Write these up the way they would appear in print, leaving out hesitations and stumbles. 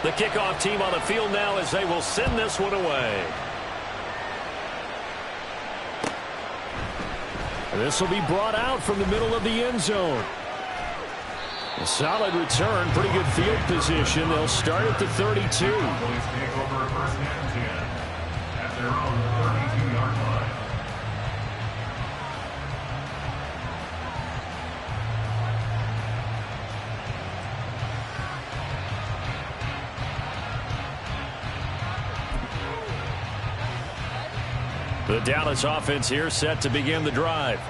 The kickoff team on the field now as they will send this one away. This will be brought out from the middle of the end zone. A solid return, pretty good field position. They'll start at the 32. Cowboys take over first and 10 at their own 32-yard line. The Dallas offense here set to begin the drive.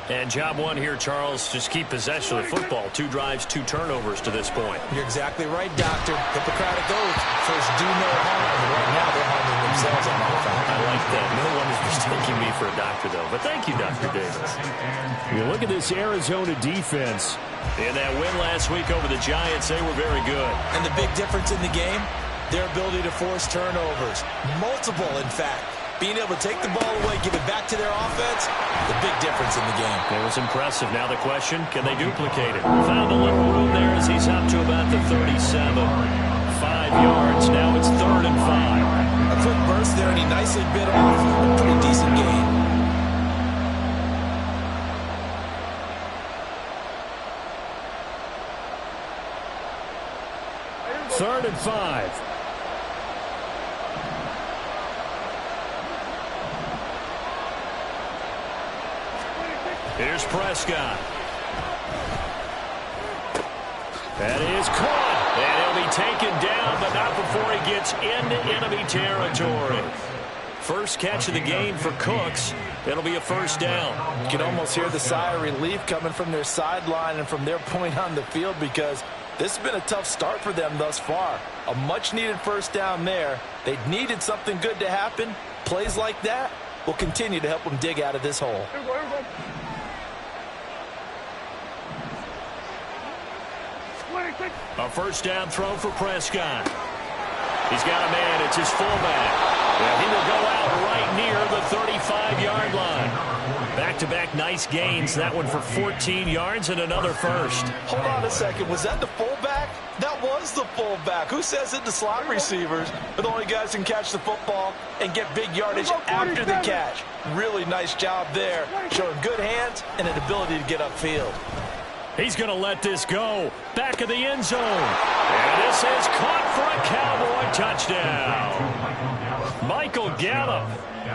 And job one here, Charles, just keep possession of the football. 2 drives, 2 turnovers to this point. You're exactly right, Doctor. Hippocratic oath. First, do no harm. Right now, they're harming themselves on that front. I like that. No one is mistaking me for a doctor, though. But thank you, Dr. Davis. You look at this Arizona defense. In that win last week over the Giants, they were very good. And the big difference in the game, their ability to force turnovers. Multiple, in fact. Being able to take the ball away, give it back to their offense, the big difference in the game. It was impressive. Now the question, can they duplicate it? Found a little room there as he's up to about the 37. 5 yards. Now it's 3rd and 5. A quick burst there, and he nicely bit off a pretty decent gain. Third and 5. Here's Prescott. That is caught. And he'll be taken down, but not before he gets into enemy territory. First catch of the game for Cooks. It'll be a first down. You can almost hear the sigh of relief coming from their sideline and from their point on the field, because this has been a tough start for them thus far. A much-needed first down there. They needed something good to happen. Plays like that will continue to help them dig out of this hole. A first down throw for Prescott. He's got a man. It's his fullback. And he will go out right near the 35-yard line. Back-to-back nice gains. That one for 14 yards and another first. Hold on a second. Was that the fullback? That was the fullback. Who says it to slot receivers are the only guys who can catch the football and get big yardage after the catch? Really nice job there. Showing good hands and an ability to get upfield. He's going to let this go. Back of the end zone. And this is caught for a Cowboy touchdown. Michael Gallup,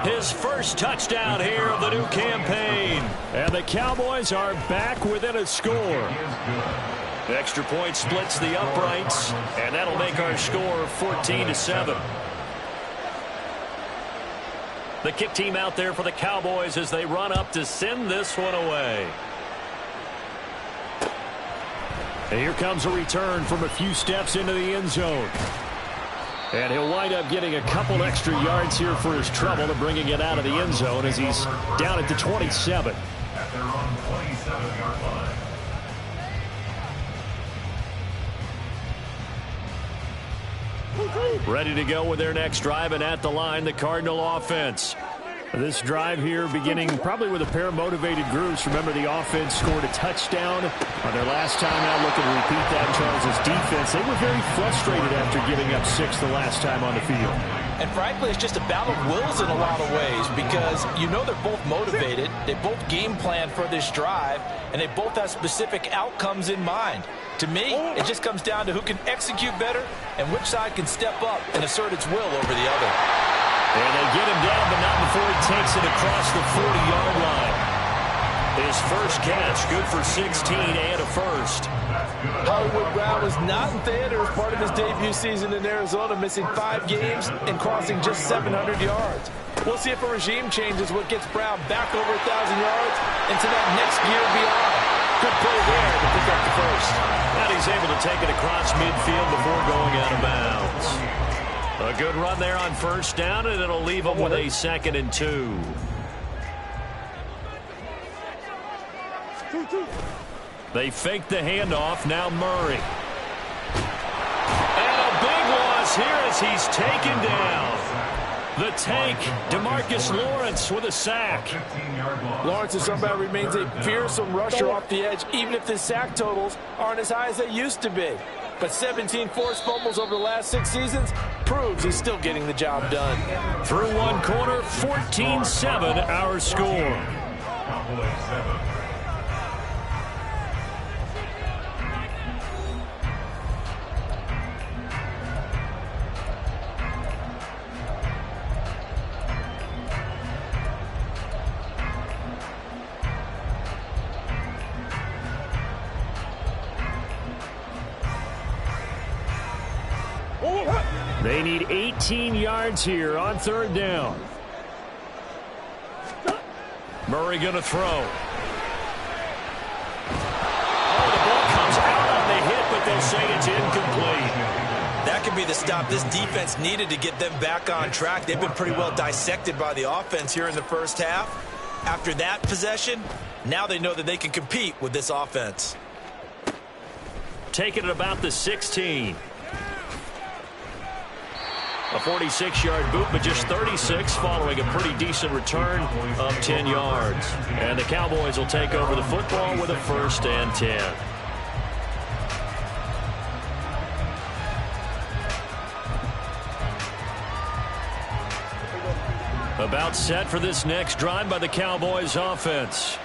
his first touchdown here of the new campaign. And the Cowboys are back within a score. The extra point splits the uprights, and that'll make our score 14-7. The kick team out there for the Cowboys as they run up to send this one away. And here comes a return from a few steps into the end zone. And he'll wind up getting a couple extra yards here for his trouble to bringing it out of the end zone as he's down at the 27. At their own 27-yard line. Ready to go with their next drive, and at the line, the Cardinal offense. This drive here beginning probably with a pair of motivated groups. Remember, the offense scored a touchdown on their last time out. Looking to repeat that. Charles's defense, they were very frustrated after giving up 6 the last time on the field. And frankly, it's just a battle of wills in a lot of ways, because you know they're both motivated. They both game plan for this drive, and they both have specific outcomes in mind. To me, it just comes down to who can execute better and which side can step up and assert its will over the other. And they get him down, but not before he takes it across the 40-yard line. His first catch, good for 16 and a first. Hollywood Brown was not in theater as part of his debut season in Arizona, missing 5 games and crossing just 700 yards. We'll see if a regime change is what gets Brown back over 1,000 yards into that next year beyond. Good play there to pick up the first. And he's able to take it across midfield before going out of bounds. A good run there on first down, and it'll leave them with a 2nd and 2. They fake the handoff. Now Murray. And a big loss here as he's taken down. The tank, DeMarcus Lawrence with a sack. Lawrence is somebody who remains a fearsome rusher off the edge, even if the sack totals aren't as high as they used to be. But 17 forced fumbles over the last 6 seasons proves he's still getting the job done. Through one quarter, 14-7 our score. They need 18 yards here on third down. Murray going to throw. Oh, the ball comes out on the hit, but they'll say it's incomplete. That could be the stop this defense needed to get them back on track. They've been pretty well dissected by the offense here in the first half. After that possession, now they know that they can compete with this offense. Taking it about the 16. A 46-yard boot, but just 36 following a pretty decent return of 10 yards. And the Cowboys will take over the football with a 1st and 10. About set for this next drive by the Cowboys offense.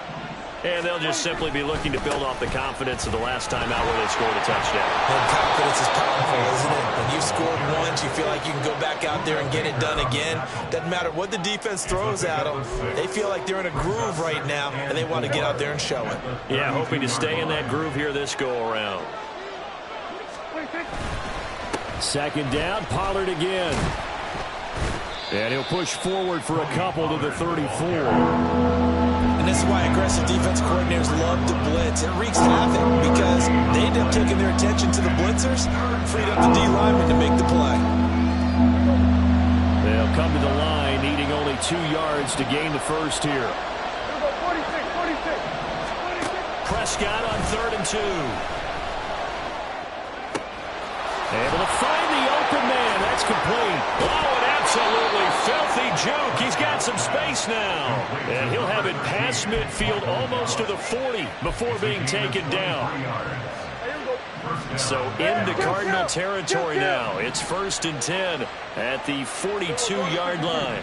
And they'll just simply be looking to build off the confidence of the last time out where they scored a touchdown. And confidence is powerful, isn't it? When you've scored once, you feel like you can go back out there and get it done again. Doesn't matter what the defense throws at them. They feel like they're in a groove right now, and they want to get out there and show it. Yeah, hoping to stay in that groove here this go-around. Second down, Pollard again. And he'll push forward for a couple to the 34. And this is why aggressive defense coordinators love to blitz. It wreaks havoc because they end up taking their attention to the blitzers, freed up the D lineman to make the play. They'll come to the line, needing only 2 yards to gain the first here. Prescott on 3rd and 2. Able to find the open man. That's complete. Oh, an absolutely filthy juke. He's got some space now. And he'll have it past midfield almost to the 40 before being taken down. So into Cardinal territory now. It's 1st and 10 at the 42-yard line.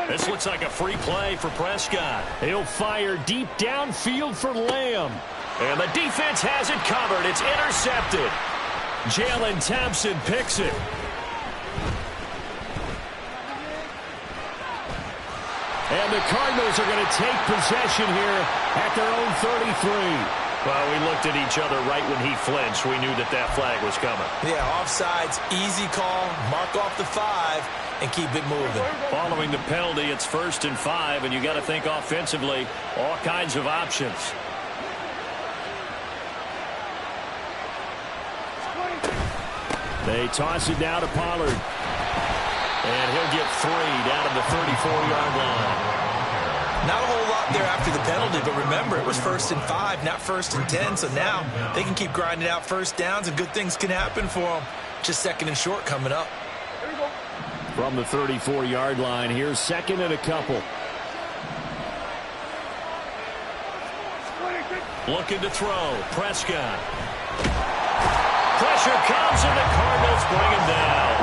This looks like a free play for Prescott. He'll fire deep downfield for Lamb. And the defense has it covered. It's intercepted. Jalen Thompson picks it. And the Cardinals are going to take possession here at their own 33. Well, we looked at each other right when he flinched. We knew that that flag was coming. Yeah, offsides, easy call, mark off the 5, and keep it moving. Following the penalty, it's 1st and 5, and you got to think offensively, all kinds of options. They toss it down to Pollard. And he'll get 3 down at the 34-yard line. Not a whole lot there after the penalty, but remember, it was 1st and 5, not 1st and 10, so now they can keep grinding out first downs and good things can happen for them. Just 2nd and short coming up. From the 34-yard line, here's 2nd and a couple. Looking to throw, Prescott. Pressure comes, and the Cardinals bring him down.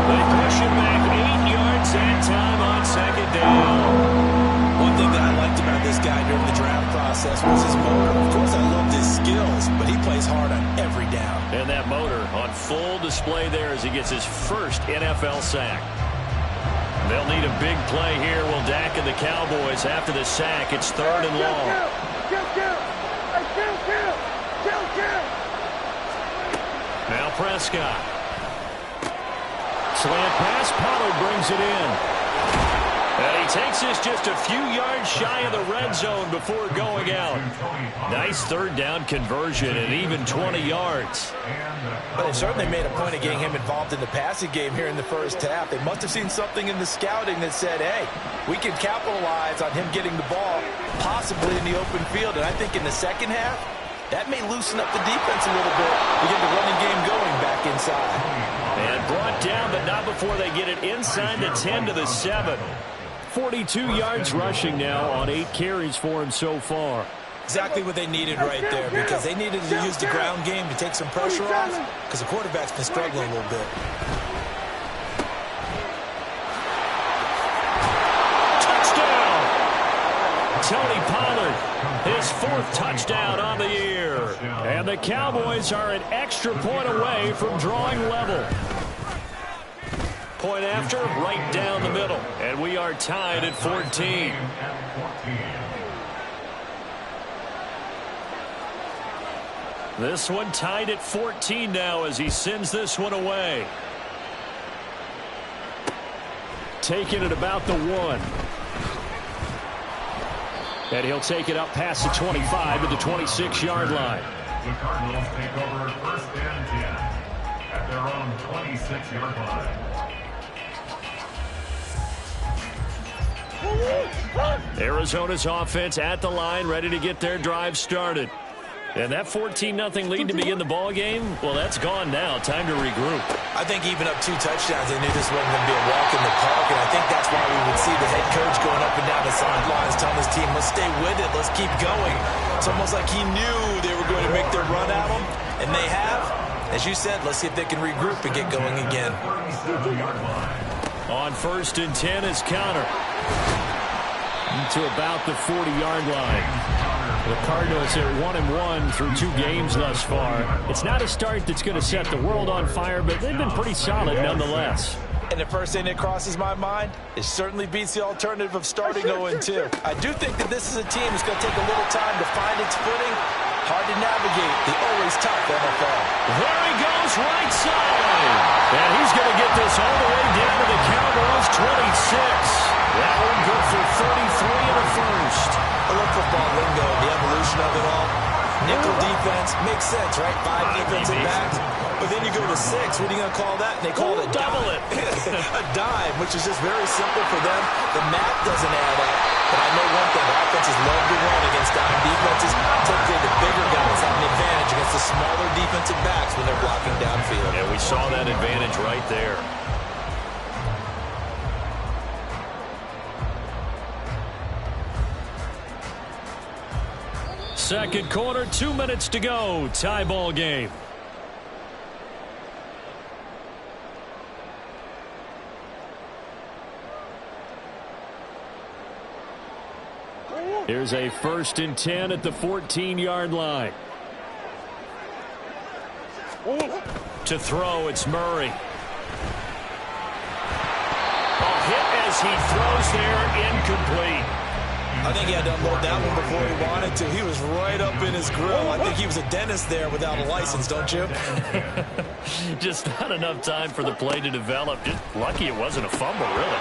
They push him back 8 yards that time on 2nd down. One thing that I liked about this guy during the draft process was his motor. Of course, I loved his skills, but he plays hard on every down. And that motor on full display there as he gets his first NFL sack. They'll need a big play here. Will Dak and the Cowboys after the sack. It's 3rd and long. Now Prescott. Slant pass, Pollard brings it in. And he takes this just a few yards shy of the red zone before going out. Nice 3rd down conversion and even 20 yards. But they certainly made a point of getting him involved in the passing game here in the first half. They must have seen something in the scouting that said, hey, we can capitalize on him getting the ball, possibly in the open field. And I think in the second half, that may loosen up the defense a little bit to get the running game going back inside. And brought down, but not before they get it inside the 10 to the 7. 42 yards rushing now on 8 carries for him so far. Exactly what they needed right there, because they needed to use the ground game to take some pressure off, because the quarterback's been struggling a little bit. Touchdown! Tony Pollard, his 4th touchdown on the year. And the Cowboys are an extra point away from drawing level. Point after, right down the middle. And we are tied at 14. This one tied at 14 now as he sends this one away. Taking it about the 1. And he'll take it up past the 25 to the 26-yard line. The Cardinals take over 1st and 10 at their own 26-yard line. Arizona's offense at the line, ready to get their drive started. And that 14-0 lead to begin the ball game, well, that's gone now. Time to regroup. I think even up 2 touchdowns, they knew this wasn't going to be a walk in the park, and I think that's why we would see the head coach going up and down the sidelines telling his team, let's stay with it, let's keep going. It's almost like he knew they were going to make their run at him, and they have. As you said, let's see if they can regroup and get going again. On 1st and 10 is Counter. To about the 40-yard line. The Cardinals are 1-1 through 2 games thus far. It's not a start that's going to set the world on fire, but they've been pretty solid nonetheless. And the first thing that crosses my mind, it certainly beats the alternative of starting 0-2. I do think that this is a team that's going to take a little time to find its footing. Hard to navigate the always tough NFL. There he goes, right side. And he's going to get this all the way down to the Cowboys' 26. That one good for 33 and a first. I love football lingo, the evolution of it all. Nickel defense makes sense, right? 5 defensive backs. But then you go to 6. What are you going to call that? And they call it a double dime. it. A dime, which is just very simple for them. The math doesn't add up. But I know one thing. Offenses love to run against dime defenses. Typically, the bigger guys have an advantage against the smaller defensive backs when they're blocking downfield. Yeah, we saw that advantage right there. Second quarter, 2 minutes to go. Tie ball game. Here's a 1st and 10 at the 14-yard line. To throw, it's Murray. A hit as he throws there, incomplete. I think he had to unload that one before he wanted to. He was right up in his grill. I think he was a dentist there without a license, don't you? Just not enough time for the play to develop. Just lucky it wasn't a fumble, really.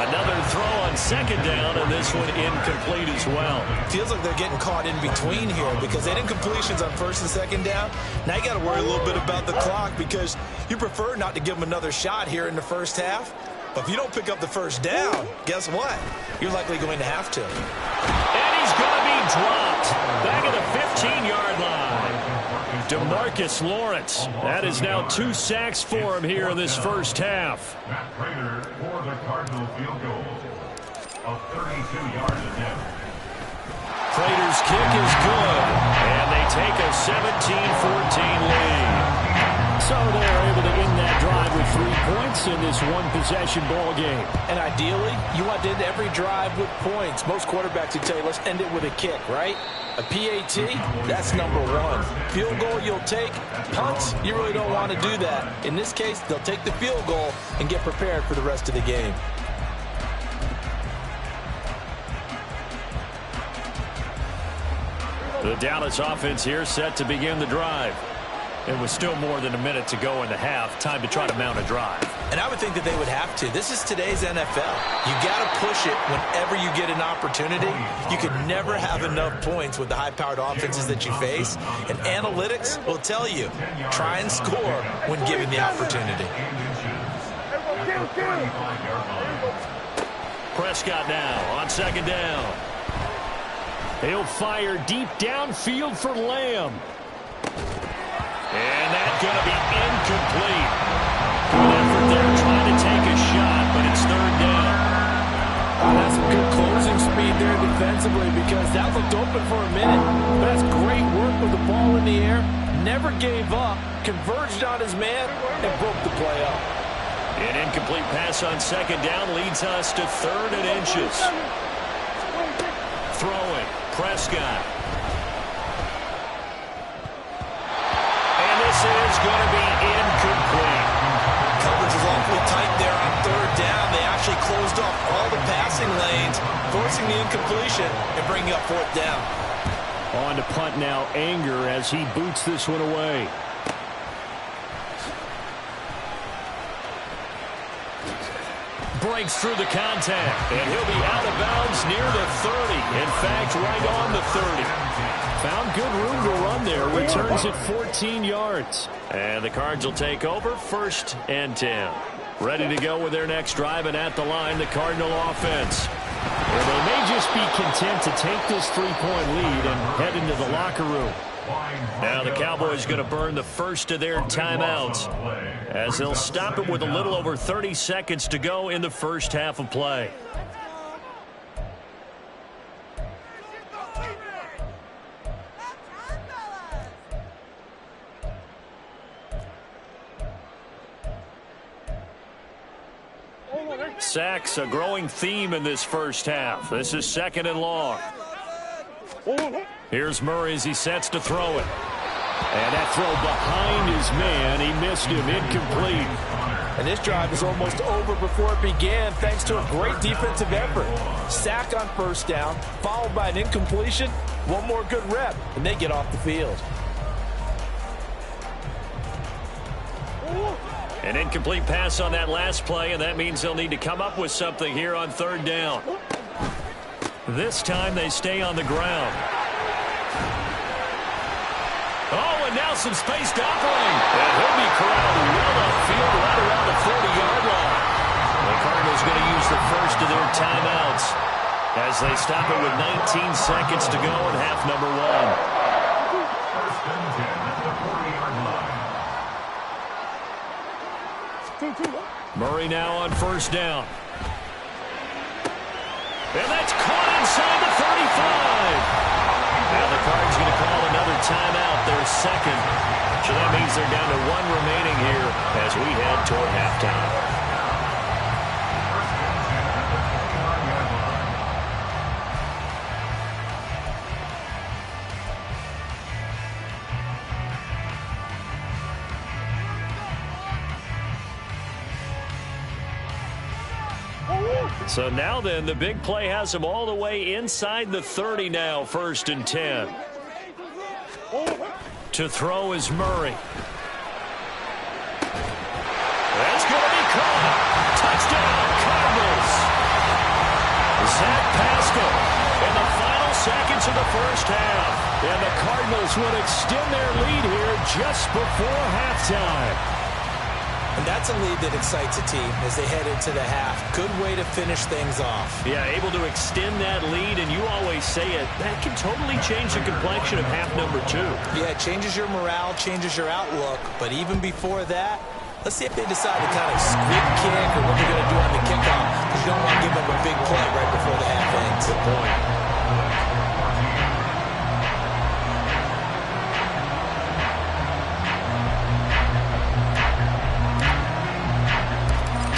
Another throw on 2nd down, and this one incomplete as well. Feels like they're getting caught in between here because they didn't completions on 1st and 2nd down. Now you got to worry a little bit about the clock because you prefer not to give them another shot here in the first half. But if you don't pick up the 1st down, guess what? You're likely going to have to. And he's going to be dropped. Back at the 15-yard line. DeMarcus Lawrence. That is now 2 sacks for him here in this first half. Matt Prater for the Cardinal field goal of 32 yards attempt. Prater's kick is good. And they take a 17-14 lead. So they're able to end that drive with 3 points in this one-possession ball game. And ideally, you want to end every drive with points. Most quarterbacks would tell you, let's end it with a kick, right? A PAT, that's number 1. Field goal you'll take. Punts, you really don't want to do that. In this case, they'll take the field goal and get prepared for the rest of the game. The Dallas offense here set to begin the drive. It was still more than a minute to go in the half. Time to try to mount a drive. And I would think that they would have to. This is today's NFL. You got to push it whenever you get an opportunity. You could never have enough points with the high-powered offenses that you face. And analytics will tell you, try and score when given the opportunity. Prescott now on 2nd down. He'll fire deep downfield for Lamb. And that's going to be incomplete. Good effort there trying to take a shot, but it's 3rd down. That's some good closing speed there defensively. defensively because that looked open for a minute. That's great work with the ball in the air. Never gave up, converged on his man, and broke the play up. An incomplete pass on second down leads us to 3rd and inches. Throwing, Prescott. And this is going to be incomplete. Coverage is awfully tight there on 3rd down. They actually closed off all the passing lanes, forcing the incompletion and bringing up 4th down. On to punt now, Anger, as he boots this one away. Breaks through the contact, and he'll be out of bounds near the 30. In fact, right on the 30. Found good room to run there. Returns it 14 yards. And the Cards will take over 1st and 10. Ready to go with their next drive, and at the line, the Cardinal offense. Well, they may just be content to take this 3-point lead and head into the locker room. Now the Cowboys going to burn the first of their timeouts as they'll stop it with a little over 30 seconds to go in the first half of play. Sacks, a growing theme in this first half. This is 2nd and long. Here's Murray as he sets to throw it. And that throw behind his man. He missed him. Incomplete. And this drive is almost over before it began thanks to a great defensive effort. Sack on 1st down, followed by an incompletion. One more good rep, and they get off the field. An incomplete pass on that last play, and that means they'll need to come up with something here on 3rd down. This time they stay on the ground. Oh, and now some space to operate. And he'll be corralled well upfield right around the 40-yard line. The Cardinals going to use the first of their timeouts as they stop it with 19 seconds to go in half number 1. 1st and 10 at the 40-yard line. Murray now on 1st down. And that's caught inside the 35. Now the Cards going to call another timeout, their 2nd. So that means they're down to 1 remaining here as we head toward halftime. So now then, the big play has them all the way inside the 30 now, 1st and 10. To throw is Murray. That's going to be caught. Touchdown, Cardinals. Zach Pascal in the final seconds of the first half. And the Cardinals would extend their lead here just before halftime. And that's a lead that excites a team as they head into the half. Good way to finish things off. Yeah, able to extend that lead, and you always say it, that can totally change the complexion of half number 2. Yeah, it changes your morale, changes your outlook. But even before that, let's see if they decide to kind of squib kick or what they're going to do on the kickoff. Because you don't want to give them a big play right before the half ends. Good point.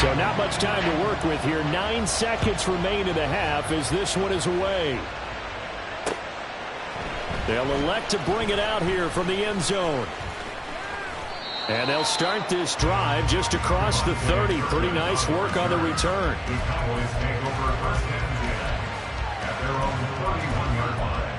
So not much time to work with here. 9 seconds remain in the half as this one is away. They'll elect to bring it out here from the end zone. And they'll start this drive just across the 30. Pretty nice work on the return. The Cowboys take over 1st and 10 at their own 41-yard line.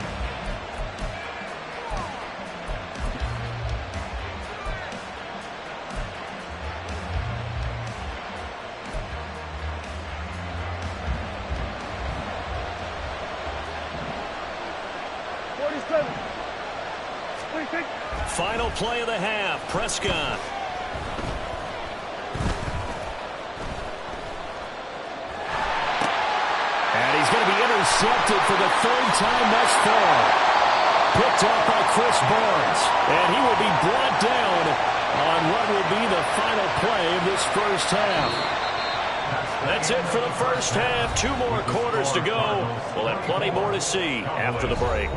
Final play of the half, Prescott. And he's going to be intercepted for the 3rd time thus far. Picked up by Chris Barnes. And he will be brought down on what will be the final play of this first half. That's it for the first half. 2 more quarters to go. We'll have plenty more to see after the break.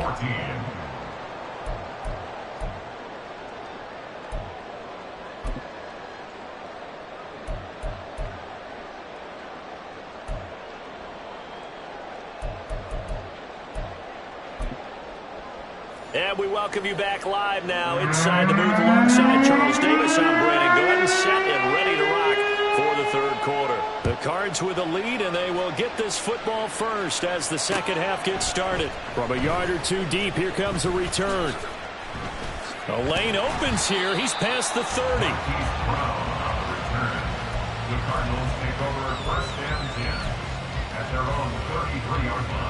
And we welcome you back live now inside the booth alongside Charles Davis. I'm Brandon Gordon, set and ready to rock for the third quarter. The Cards with a lead, and they will get this football first as the second half gets started. From a yard or two deep, here comes a return. The lane opens here. He's past the 30. The Cardinals take over first and 10 at their own 33-yard line.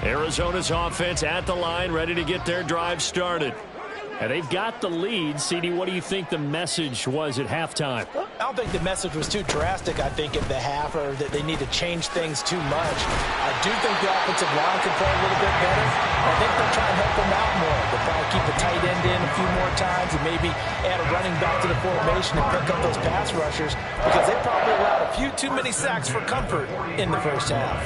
Arizona's offense at the line, ready to get their drive started. And they've got the lead. CD, what do you think the message was at halftime? I don't think the message was too drastic, I think, at the half, or that they need to change things too much. I do think the offensive line can play a little bit better. I think they'll try and help them out more. They'll probably keep the tight end in a few more times and maybe add a running back to the formation and pick up those pass rushers, because they probably allowed a few too many sacks for comfort in the first half.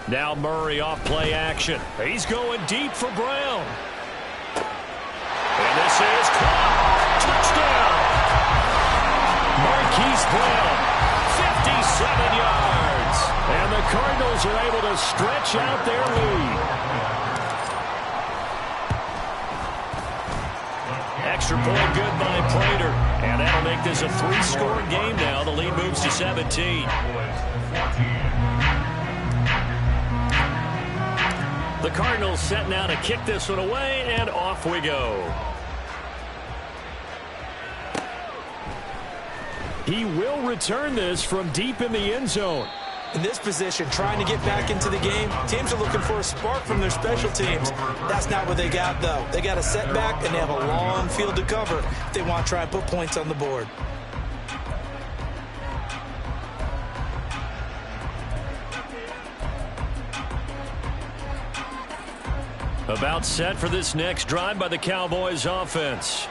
Now Murray off play action. He's going deep for Brown. And this is caught. Touchdown. Marquise Brown, 57 yards. And the Cardinals are able to stretch out their lead. Extra point good by Prater. And that'll make this a 3-score game now. The lead moves to 17. The Cardinals set now to kick this one away, and off we go. He will return this from deep in the end zone. In this position, trying to get back into the game, teams are looking for a spark from their special teams. That's not what they got, though. They got a setback, and they have a long field to cover if they want to try and put points on the board. About set for this next drive by the Cowboys offense.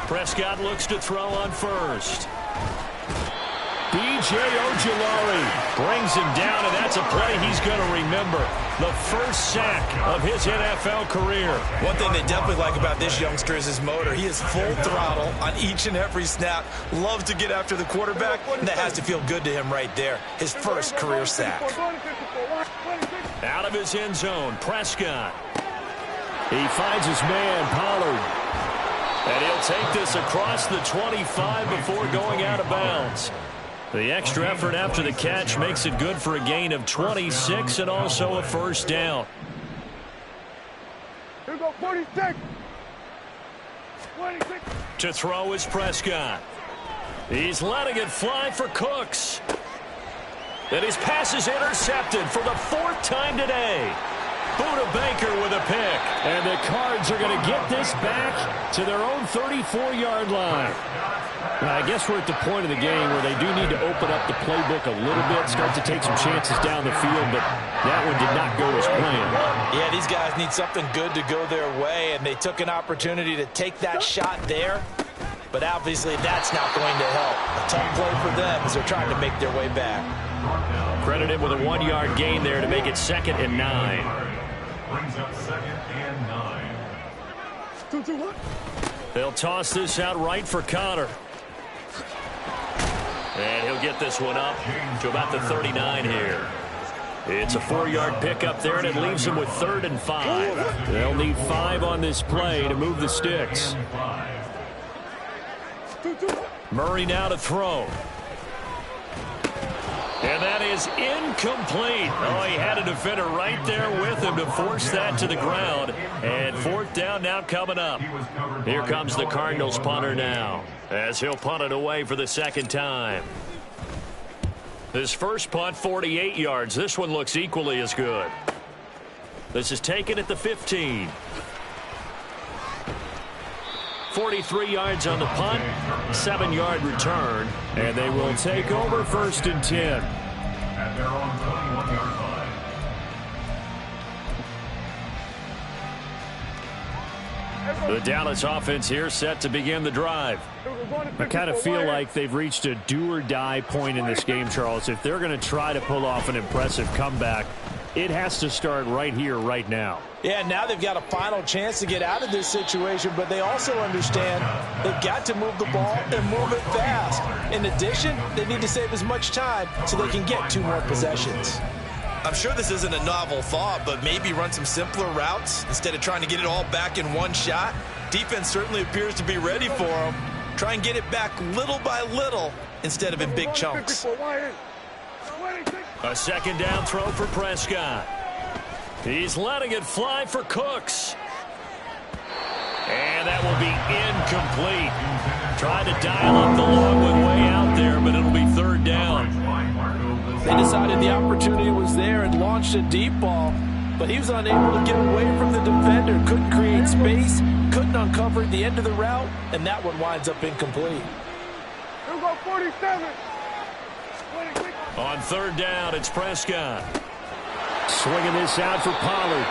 Prescott looks to throw on first. B.J. Ojulari brings him down, and that's a play he's going to remember. The first sack of his NFL career. One thing they definitely like about this youngster is his motor. He is full throttle on each and every snap. Loves to get after the quarterback, and that has to feel good to him right there. His first career sack. Out of his end zone, Prescott. He finds his man, Pollard. And he'll take this across the 25 before going out of bounds. The extra effort after the catch makes it good for a gain of 26 and also a first down. Here we go, 46. 26. To throw is Prescott. He's letting it fly for Cooks. And his pass is intercepted for the 4th time today. Buda Baker with a pick. And the Cards are going to get this back to their own 34-yard line. Now, I guess we're at the point of the game where they do need to open up the playbook a little bit, start to take some chances down the field, but that one did not go as planned. Yeah, these guys need something good to go their way, and they took an opportunity to take that shot there, but obviously that's not going to help. A tough play for them as they're trying to make their way back. Credit him with a 1-yard gain there to make it 2nd and 9. Brings up 2nd and 9. They'll toss this out right for Connor. And he'll get this one up to about the 39 here. It's a 4-yard pickup there, and it leaves them with 3rd and 5. They'll need 5 on this play to move the sticks. Murray now to throw. And that is incomplete. Oh, he had a defender right there with him to force that to the ground. And 4th down now coming up. Here comes the Cardinals punter now, as he'll punt it away for the 2nd time. His first punt, 48 yards. This one looks equally as good. This is taken at the 15. 43 yards on the punt, 7-yard return, and they will take over 1st and 10. at their own 21-yard line. The Dallas offense here set to begin the drive. I kind of feel like they've reached a do-or-die point in this game, Charles. If they're going to try to pull off an impressive comeback, it has to start right here, right now. Yeah, now they've got a final chance to get out of this situation, but they also understand they've got to move the ball and move it fast. In addition, they need to save as much time so they can get 2 more possessions. I'm sure this isn't a novel thought, but maybe run some simpler routes instead of trying to get it all back in one shot. Defense certainly appears to be ready for them. Try and get it back little by little instead of in big chunks. A second down throw for Prescott. He's letting it fly for Cooks. And that will be incomplete. Trying to dial up the long one way out there, but it'll be third down. They decided the opportunity was there and launched a deep ball, but he was unable to get away from the defender. Couldn't create space, couldn't uncover the end of the route, and that one winds up incomplete. Here go 47. On third down, it's Prescott. Swinging this out for Pollard.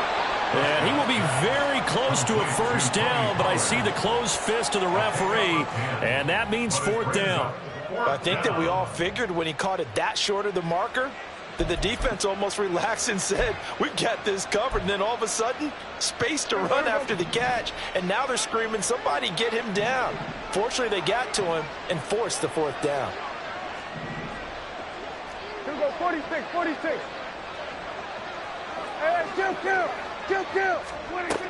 And he will be very close to a first down, but I see the closed fist of the referee, and that means fourth down. I think that we all figured when he caught it that short of the marker that the defense almost relaxed and said, we've got this covered. And then all of a sudden, space to run after the catch. And now they're screaming, somebody get him down. Fortunately, they got to him and forced the fourth down. Here go 46, 46. Hey, kill. 26.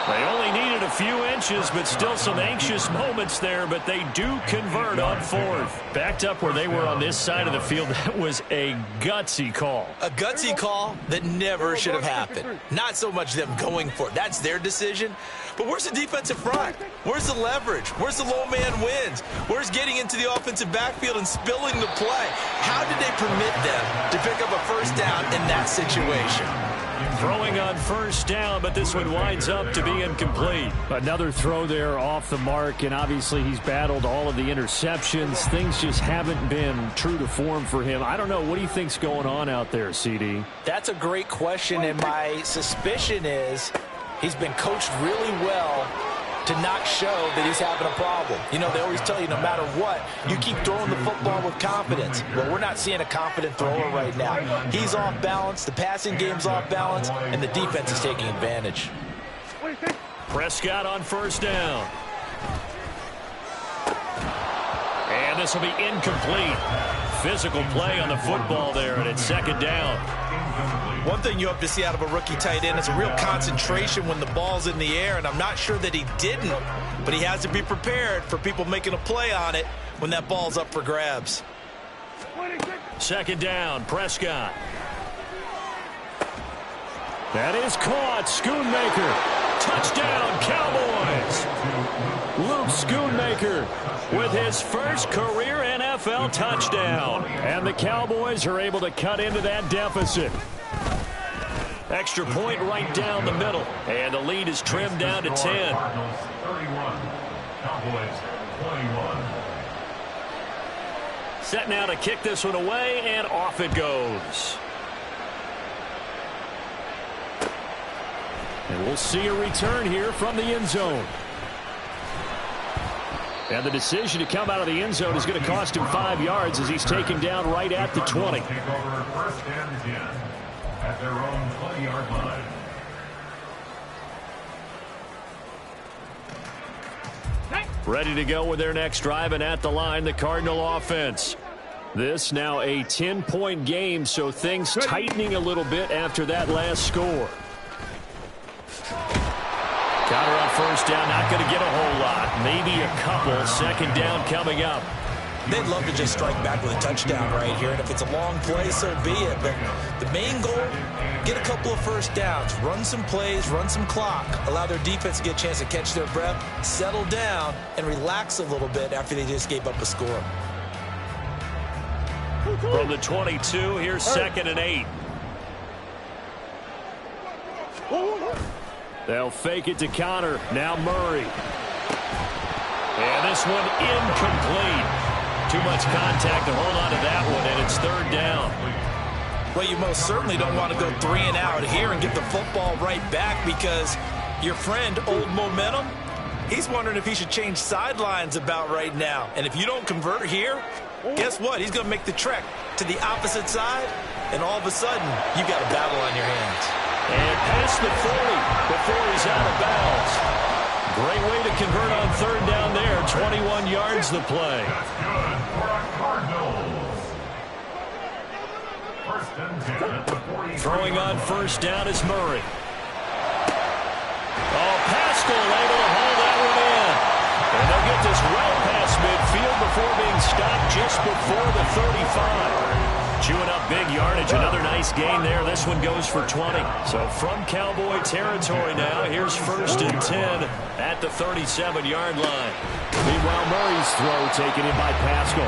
They only needed a few inches, but still some anxious moments there, but they do convert on fourth. Backed up where they were on this side of the field, that was a gutsy call. A gutsy call that never should have happened. Not so much them going for it. That's their decision. But where's the defensive front? Where's the leverage? Where's the low man wins? Where's getting into the offensive backfield and spilling the play? How did they permit them to pick up a first down in that situation? Throwing on first down, but this one winds up to be incomplete. Another throw there off the mark, and obviously he's battled all of the interceptions. Things just haven't been true to form for him. I don't know. What do you think's going on out there, CD? That's a great question, and my suspicion is he's been coached really well to not show that he's having a problem. You know, they always tell you no matter what, you keep throwing the football with confidence. Well, we're not seeing a confident thrower right now. He's off balance, the passing game's off balance, and the defense is taking advantage. Prescott on first down. And this will be incomplete. Physical play on the football there, and it's second down. One thing you hope to see out of a rookie tight end is a real concentration when the ball's in the air, and I'm not sure that he didn't, but he has to be prepared for people making a play on it when that ball's up for grabs. Second down, Prescott. That is caught. Schoonmaker. Touchdown, Cowboys. Luke Schoonmaker with his first career NFL touchdown. And the Cowboys are able to cut into that deficit. Extra point right down the middle. And the lead is trimmed down to 10. 31. Cowboys 21. Set now to kick this one away, and off it goes. And we'll see a return here from the end zone. And the decision to come out of the end zone is going to cost him 5 yards as he's taken down right at the 20. Take over first and 10 at their own 20-yard line. Ready to go with their next drive, and at the line, the Cardinal offense. This now a 10-point game, so things tightening a little bit after that last score. Counter on first down, not going to get a whole lot. Maybe a couple. Second down coming up. They'd love to just strike back with a touchdown right here, and if it's a long play, so be it. But the main goal, get a couple of first downs, run some plays, run some clock, allow their defense to get a chance to catch their breath, settle down, and relax a little bit after they just gave up a score. From the 22, here's second and 8. They'll fake it to Connor. Now Murray. And this one incomplete. too much contact to hold on to that one, and it's third down. Well, you most certainly don't want to go 3 and out here and get the football right back, because your friend, Old Momentum, he's wondering if he should change sidelines about right now. And if you don't convert here, guess what? He's going to make the trek to the opposite side, and all of a sudden, you've got a battle on your hands. And past the 40 before he's out of bounds. Great way to convert on third down there. 21 yards the play. That's good for a Cardinals. First and 10 at the 43. Throwing on first down is Murray. Oh, Pascal able to hold that one in. And they'll get this well past midfield before being stopped just before the 35. Chewing up big yardage. Another nice gain there. This one goes for 20. So from Cowboy territory now, here's first and 10 at the 37-yard line. Meanwhile, Murray's throw taken in by Pascal.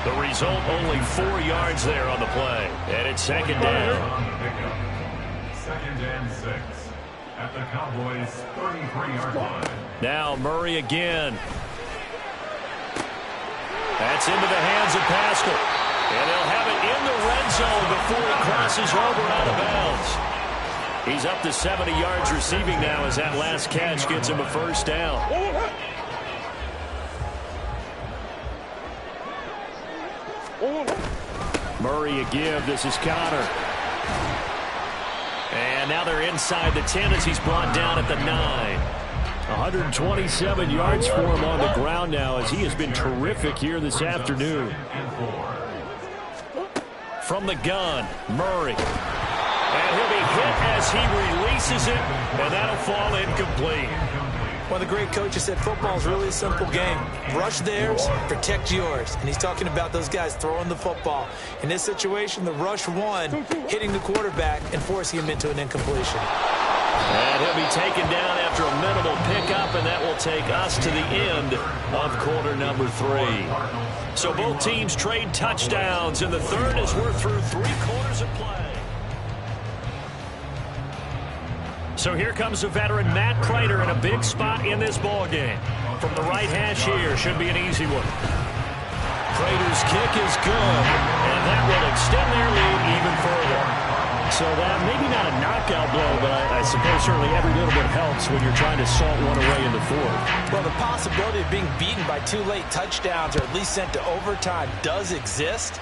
The result, only 4 yards there on the play. And it's second down. Second and 6 at the Cowboys' 33-yard line. Now Murray again. That's into the hands of Pascal. And they'll have it in the red zone before he crosses over out of bounds. He's up to 70 yards receiving now as that last catch gets him a first down. Murray a give. This is Connor. And now they're inside the 10 as he's brought down at the 9. 127 yards for him on the ground now as he has been terrific here this afternoon. From the gun, Murray. And he'll be hit as he releases it, and that'll fall incomplete. One of the great coaches said football is really a simple game. Rush theirs, protect yours. And he's talking about those guys throwing the football. In this situation, the rush won, hitting the quarterback and forcing him into an incompletion. And he'll be taken down after a minimal pickup, and that will take us to the end of quarter number 3. So both teams trade touchdowns in the third as we're through 3 quarters of play. So here comes the veteran Matt Prater in a big spot in this ball game. From the right hash here, should be an easy one. Prater's kick is good, and that will extend their lead even further. So that maybe not a knockout blow, but I suppose certainly every little bit helps when you're trying to salt one away in the fourth. Well, the possibility of being beaten by 2 late touchdowns or at least sent to overtime does exist,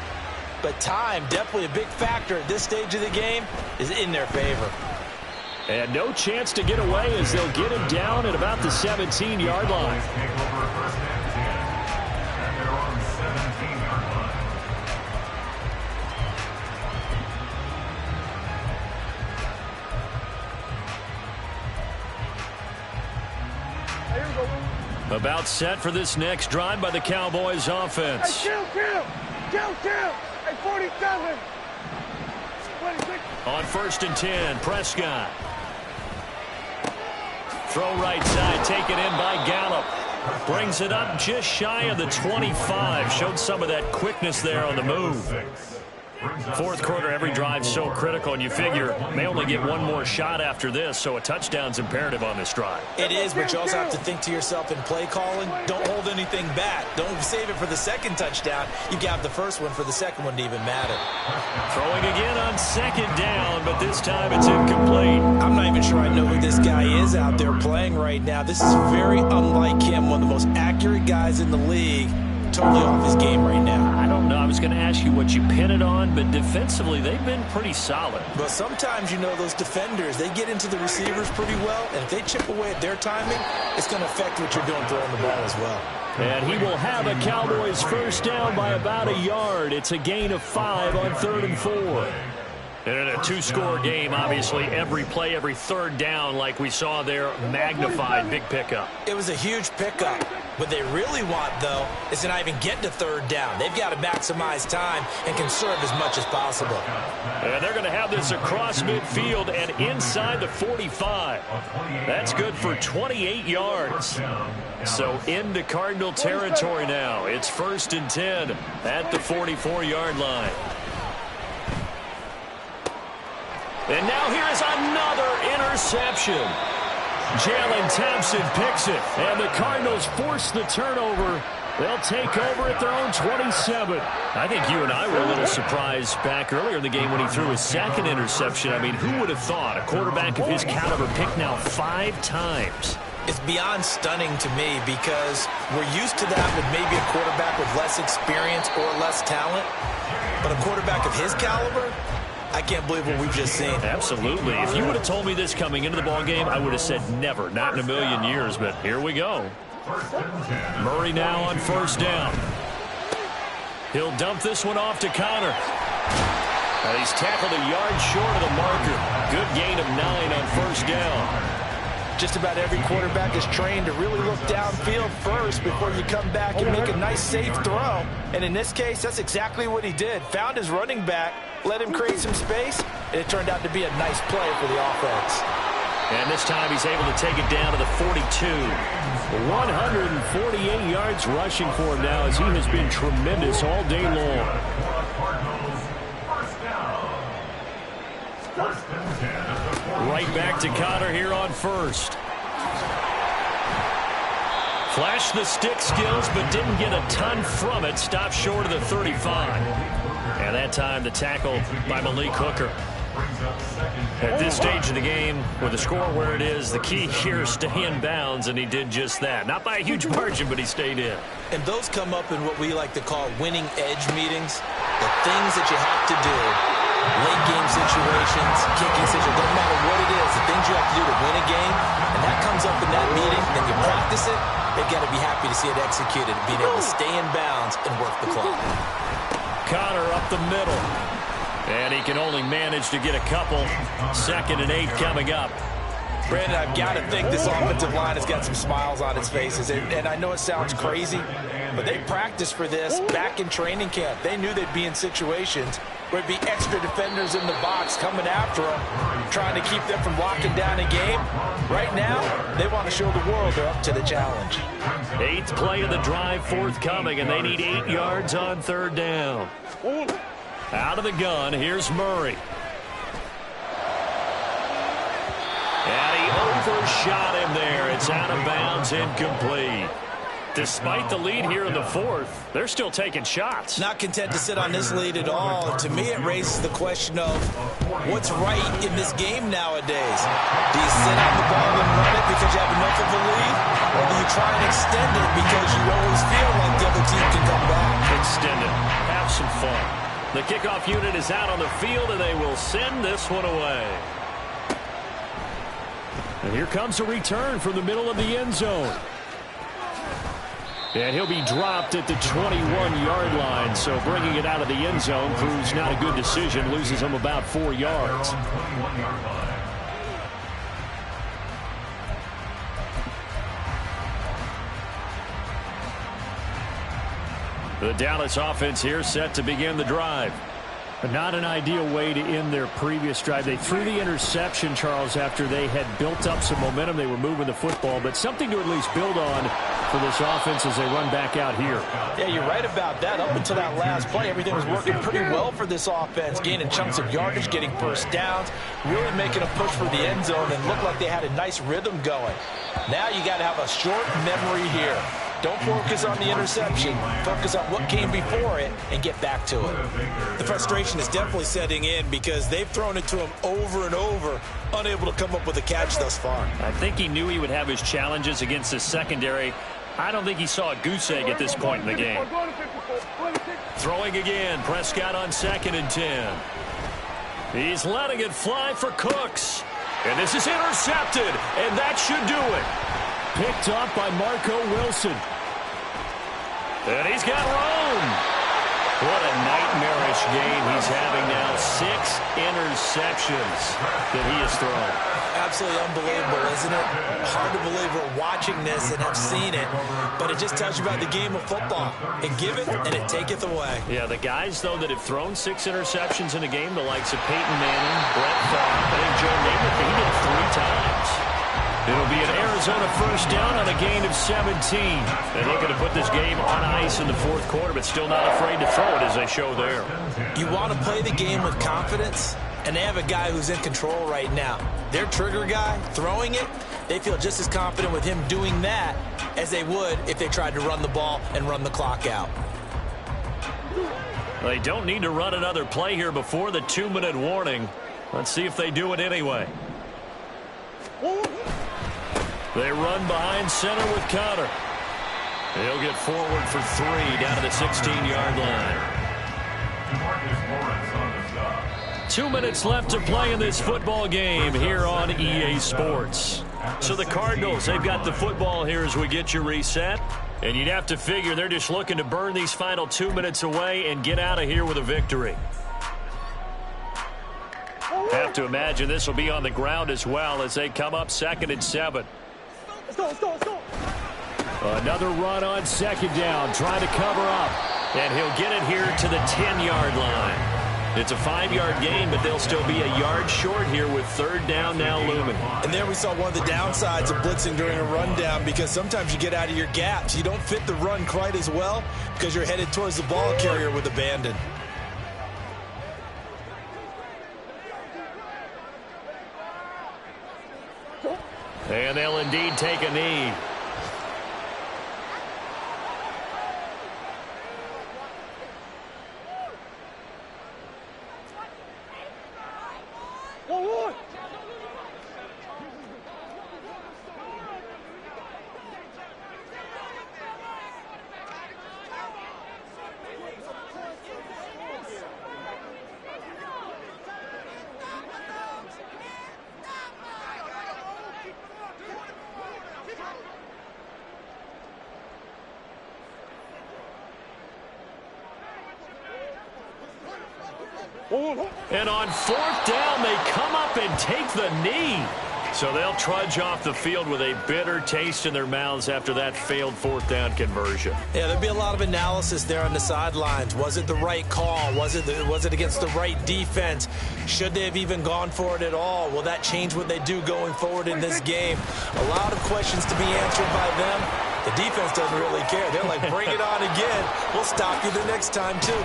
but time, definitely a big factor at this stage of the game, is in their favor. And no chance to get away as they'll get him down at about the 17-yard line. About set for this next drive by the Cowboys offense. Hey, kill! Hey, 47! 26. On first and 10, Prescott. Throw right side, taken in by Gallup. Brings it up just shy of the 25. Showed some of that quickness there on the move. Fourth quarter, every drive so critical, and you figure may only get one more shot after this, so a touchdown's imperative on this drive. It is, but you also have to think to yourself in play calling, don't hold anything back. Don't save it for the second touchdown. You got the first one for the second one to even matter. Throwing again on second down, but this time it's incomplete. I'm not even sure I know who this guy is out there playing right now. This is very unlike him, one of the most accurate guys in the league. Totally off his game right now. I don't know. I was going to ask you what you pin it on, but defensively, they've been pretty solid. But sometimes, you know, those defenders, they get into the receivers pretty well, and if they chip away at their timing, it's going to affect what you're doing throwing the ball as well. And he will have a Cowboys first down by about a yard. It's a gain of 5 on 3rd and 4. And in a 2-score game, obviously, every play, every third down, like we saw there, magnified, big pickup. It was a huge pickup. What they really want, though, is to not even get to third down. They've got to maximize time and conserve as much as possible. And they're going to have this across midfield and inside the 45. That's good for 28 yards. So into Cardinal territory now. It's 1st and 10 at the 44-yard line. And now here is another interception. Jalen Thompson picks it, and the Cardinals force the turnover They'll take over at their own 27. I think you and I were a little surprised back earlier in the game when he threw his second interception. I mean, who would have thought a quarterback of his caliber picked now 5 times? It's beyond stunning to me because we're used to that with maybe a quarterback with less experience or less talent. But a quarterback of his caliber, I can't believe what we've just seen. Absolutely. If you would have told me this coming into the ballgame, I would have said never, not in a million years. But here we go. Murray now on first down. He'll dump this one off to Connor. He's tackled a yard short of the marker. Good gain of 9 on first down. Just about every quarterback is trained to really look downfield first before you come back and make a nice, safe throw. And in this case, that's exactly what he did. Found his running back, let him create some space, and it turned out to be a nice play for the offense. And this time he's able to take it down to the 42. 148 yards rushing for him now as he has been tremendous all day long. Right back to Connor here on first. Flashed the stick skills, but didn't get a ton from it. Stopped short of the 35. And that time the tackle by Malik Hooker. At this stage of the game, with the score where it is, the key here is stay in bounds, and he did just that. Not by a huge margin, but he stayed in. And those come up in what we like to call winning edge meetings. The things that you have to do, late game situations, kicking situations, doesn't matter what it is, the things you have to do to win a game, and that comes up in that meeting, and you practice it, they've got to be happy to see it executed, being able to stay in bounds and work the clock. Connor up the middle. And he can only manage to get a couple. 2nd and 8 coming up. Brandon, I've got to think this offensive line has got some smiles on its faces. And I know it sounds crazy, but they practiced for this back in training camp. They knew they'd be in situations where it'd be extra defenders in the box coming after them, trying to keep them from locking down a game. Right now, they want to show the world they're up to the challenge. 8th play of the drive forthcoming, and they need 8 yards on 3rd down. Out of the gun, here's Murray. And he overshot him there. It's out of bounds, incomplete. Despite the lead here in the 4th, they're still taking shots. Not content to sit on this lead at all. To me, it raises the question of what's right in this game nowadays. Do you sit on the ball and run it because you have enough of a lead? Or do you try and extend it because you always feel like the other team can come back? Extend it. Have some fun. The kickoff unit is out on the field, and they will send this one away. And here comes a return from the middle of the end zone. And he'll be dropped at the 21-yard line, so bringing it out of the end zone proves not a good decision, loses him about 4 yards. The Dallas offense here set to begin the drive. But not an ideal way to end their previous drive. They threw the interception, Charles, after they had built up some momentum. They were moving the football, but something to at least build on for this offense as they run back out here. Yeah, you're right about that. Up until that last play, everything was working pretty well for this offense, gaining chunks of yardage, getting first downs, really making a push for the end zone, and looked like they had a nice rhythm going. Now you got to have a short memory here. Don't focus on the interception. Focus on what came before it and get back to it. The frustration is definitely setting in because they've thrown it to him over and over, unable to come up with a catch thus far. I think he knew he would have his challenges against his secondary. I don't think he saw a goose egg at this point in the game. Throwing again. Prescott on 2nd and 10. He's letting it fly for Cooks. And this is intercepted, and that should do it. Picked up by Marco Wilson. And he's got room. What a nightmarish game he's having now. 6 interceptions that he has thrown. Absolutely unbelievable, isn't it? Hard to believe we're watching this and have seen it, but it just tells you about the game of football. It giveth and it taketh away. Yeah, the guys, though, that have thrown 6 interceptions in a game, the likes of Peyton Manning, Brett Favre, I think Joe Namath, he did it 3 times. It'll be an Arizona first down on a gain of 17. They're looking to put this game on ice in the 4th quarter, but still not afraid to throw it as they show there. You want to play the game with confidence, and they have a guy who's in control right now. Their trigger guy, throwing it, they feel just as confident with him doing that as they would if they tried to run the ball and run the clock out. They don't need to run another play here before the 2-minute warning. Let's see if they do it anyway. They run behind center with Conner. He'll get forward for 3 down to the 16-yard line. 2 minutes left to play in this football game here on EA Sports. So the Cardinals, they've got the football here as we get you reset. And you'd have to figure they're just looking to burn these final 2 minutes away and get out of here with a victory. Have to imagine this will be on the ground as well as they come up 2nd and 7. Let's go. Another run on 2nd down, trying to cover up. And he'll get it here to the 10-yard line. It's a 5-yard gain, but they'll still be a yard short here with 3rd down now looming. And there we saw one of the downsides of blitzing during a rundown, because sometimes you get out of your gaps. You don't fit the run quite as well because you're headed towards the ball carrier with abandon. And they'll indeed take a knee. And on 4th down, they come up and take the knee. So they'll trudge off the field with a bitter taste in their mouths after that failed 4th down conversion. Yeah, there'll be a lot of analysis there on the sidelines. Was it the right call? Was it against the right defense? Should they have even gone for it at all? Will that change what they do going forward in this game? A lot of questions to be answered by them. The defense doesn't really care. They're like, bring it on again. We'll stop you the next time, too.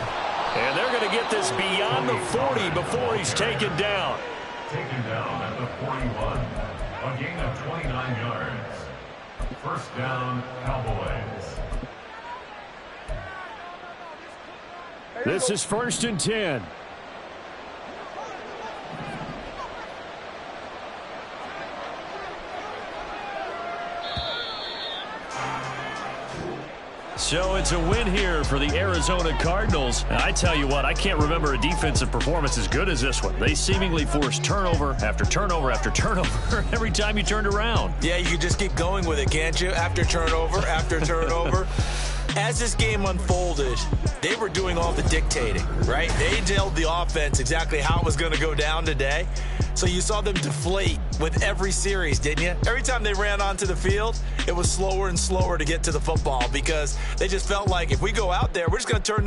And they're going to get this beyond the 40 before he's taken down. Taken down at the 41. A gain of 29 yards. 1st down, Cowboys. This is 1st and 10. So it's a win here for the Arizona Cardinals. And I tell you what, I can't remember a defensive performance as good as this one. They seemingly forced turnover after turnover after turnover every time you turned around. Yeah, you could just keep going with it, can't you? After turnover, after turnover. As this game unfolded, they were doing all the dictating, right? They told the offense exactly how it was going to go down today. So you saw them deflate with every series, didn't you? Every time they ran onto the field, it was slower and slower to get to the football because they just felt like if we go out there, we're just going to turn